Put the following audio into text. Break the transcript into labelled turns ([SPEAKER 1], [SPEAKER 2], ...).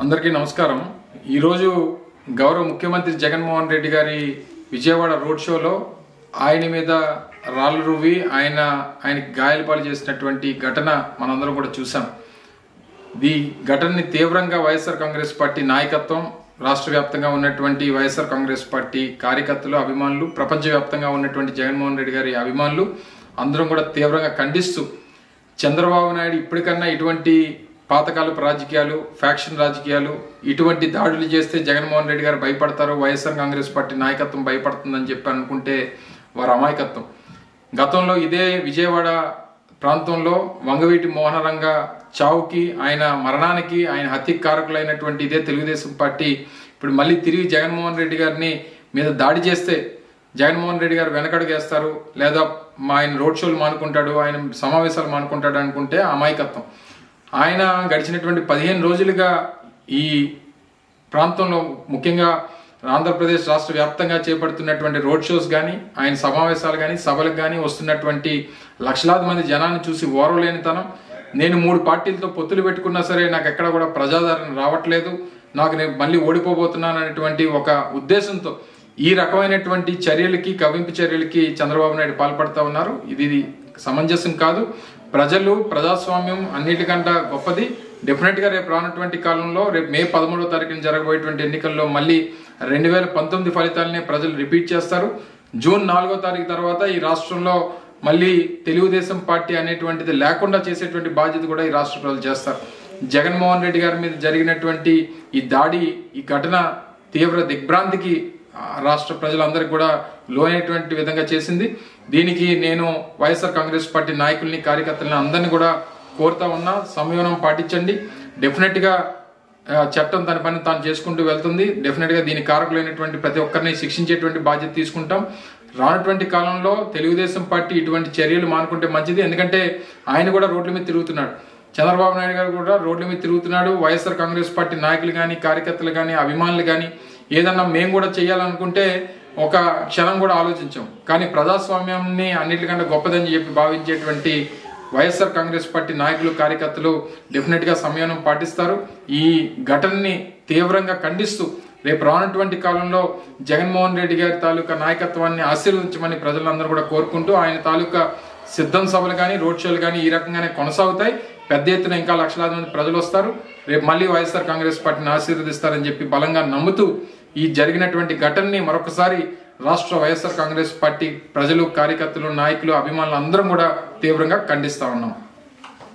[SPEAKER 1] అందరికీ నమస్కారం। ఈ రోజు గౌరవ ముఖ్యమంత్రి జగన్మోహన్ రెడ్డి గారి విజయవాడ రోడ్ షోలో ఆయన మీద రాళ్ళు రువ్వి ఆయనకి గాయాలపాలు చేసినటువంటి ఘటన మనందరం కూడా చూసాం। ఈ ఘటనని తీవ్రంగా వైఎస్ఆర్ కాంగ్రెస్ పార్టీ నాయకత్వం, రాష్ట్ర వ్యాప్తంగా ఉన్నటువంటి వైఎస్ఆర్ కాంగ్రెస్ పార్టీ కార్యకర్తలు, అభిమానులు, ప్రపంచవ్యాప్తంగా ఉన్నటువంటి జగన్మోహన్ రెడ్డి గారి అభిమానులు అందరం కూడా తీవ్రంగా ఖండిస్తూ చంద్రబాబు నాయుడు ఇప్పటికన్నా ఇటువంటి పాతకాలపు రాజకీయాలు, ఫ్యాక్షన్ రాజకీయాలు, ఇటువంటి దాడులు చేస్తే జగన్మోహన్ రెడ్డి గారు భయపడతారు, వైఎస్ఆర్ కాంగ్రెస్ పార్టీ నాయకత్వం భయపడుతుందని చెప్పి అనుకుంటే వారి అమాయకత్వం। గతంలో ఇదే విజయవాడ ప్రాంతంలో వంగవీటి మోహనరంగ చావుకి, ఆయన మరణానికి, ఆయన హత్యకు కారకులైనటువంటి ఇదే తెలుగుదేశం పార్టీ ఇప్పుడు మళ్ళీ తిరిగి జగన్మోహన్ రెడ్డి గారిని మీద దాడి చేస్తే జగన్మోహన్ రెడ్డి గారు వెనకడుగేస్తారు, లేదా ఆయన రోడ్ షోలు మానుకుంటాడు, ఆయన సమావేశాలు మానుకుంటాడు అనుకుంటే అమాయకత్వం। ఆయన గడిచినటువంటి 15 రోజులుగా ఈ ప్రాంతంలో, ముఖ్యంగా ఆంధ్రప్రదేశ్ రాష్ట్ర వ్యాప్తంగా చేపడుతున్నటువంటి రోడ్ షోస్ కానీ, ఆయన సమావేశాలు కానీ, సభలకు కానీ వస్తున్నటువంటి లక్షలాది మంది జనాన్ని చూసి ఓర్వలేనితనం, నేను 3 పార్టీలతో పొత్తులు పెట్టుకున్నా సరే నాకు ఎక్కడ కూడా ప్రజాదరణ రావట్లేదు, నేను మళ్ళీ ఓడిపోబోతున్నాను అనేటువంటి ఒక ఉద్దేశంతో ఈ రకమైనటువంటి చర్యలకి, కవ్వింపు చర్యలకి చంద్రబాబు నాయుడు పాల్పడతా ఉన్నారు। ఇది సమంజసం కాదు। ప్రజలు, ప్రజాస్వామ్యం అన్నిటికంటే గొప్పది। డెఫినెట్గా రేపు రానటువంటి కాలంలో, రేపు మే 13వ తారీఖున జరగబోయేటువంటి ఎన్నికల్లో మళ్ళీ 2019 ఫలితాలనే ప్రజలు రిపీట్ చేస్తారు। జూన్ 4వ తారీఖు తర్వాత ఈ రాష్ట్రంలో మళ్ళీ తెలుగుదేశం పార్టీ అనేటువంటిది లేకుండా చేసేటువంటి బాధ్యత కూడా ఈ రాష్ట్ర ప్రజలు చేస్తారు। జగన్మోహన్ రెడ్డి గారి మీద జరిగినటువంటి ఈ దాడి, ఈ ఘటన తీవ్ర దిగ్భ్రాంతికి రాష్ట్ర ప్రజలందరికీ కూడా లోనైనటువంటి విధంగా చేసింది। దీనికి నేను వైఎస్ఆర్ కాంగ్రెస్ పార్టీ నాయకుల్ని, కార్యకర్తలని అందరినీ కూడా కోరుతా ఉన్నా, సంయమనం పాటించండి। డెఫినెట్గా చట్టం తన పని తాను చేసుకుంటూ వెళ్తుంది। డెఫినెట్గా దీని కారకులైనటువంటి ప్రతి ఒక్కరిని శిక్షించేటువంటి బాధ్యత తీసుకుంటాం। రానటువంటి కాలంలో తెలుగుదేశం పార్టీ ఇటువంటి చర్యలు మానుకుంటే మంచిది। ఎందుకంటే ఆయన కూడా రోడ్ల మీద తిరుగుతున్నాడు, చంద్రబాబు నాయుడు గారు కూడా రోడ్ల మీద తిరుగుతున్నాడు। వైఎస్ఆర్ కాంగ్రెస్ పార్టీ నాయకులు కానీ, కార్యకర్తలు కానీ, అభిమానులు కానీ ఏదన్నా మేము కూడా చేయాలనుకుంటే ఒక క్షణం కూడా ఆలోచించాం। కానీ ప్రజాస్వామ్యాన్ని అన్నిటికంటే గొప్పదని చెప్పి భావించేటువంటి వైఎస్ఆర్ కాంగ్రెస్ పార్టీ నాయకులు, కార్యకర్తలు డెఫినెట్గా సంయమనం పాటిస్తారు। ఈ ఘటనని తీవ్రంగా ఖండిస్తూ రేపు రానటువంటి కాలంలో జగన్మోహన్ రెడ్డి గారి తాలూకా నాయకత్వాన్ని ఆశీర్వదించమని ప్రజలందరూ కూడా కోరుకుంటూ, ఆయన తాలూకా సిద్ధం సభలు కానీ, రోడ్ షోలు కానీ ఈ రకంగానే కొనసాగుతాయి। పెద్ద ఎత్తున ఇంకా లక్షలాది మంది ప్రజలు వస్తారు, రేపు మళ్ళీ వైఎస్ఆర్ కాంగ్రెస్ పార్టీని ఆశీర్వదిస్తారని చెప్పి బలంగా నమ్ముతూ ఈ జరిగినటువంటి ఘటనని మరొకసారి రాష్ట్ర వైఎస్ఆర్ కాంగ్రెస్ పార్టీ ప్రజలు, కార్యకర్తలు, నాయకులు, అభిమానులు అందరం కూడా తీవ్రంగా ఖండిస్తా ఉన్నాం।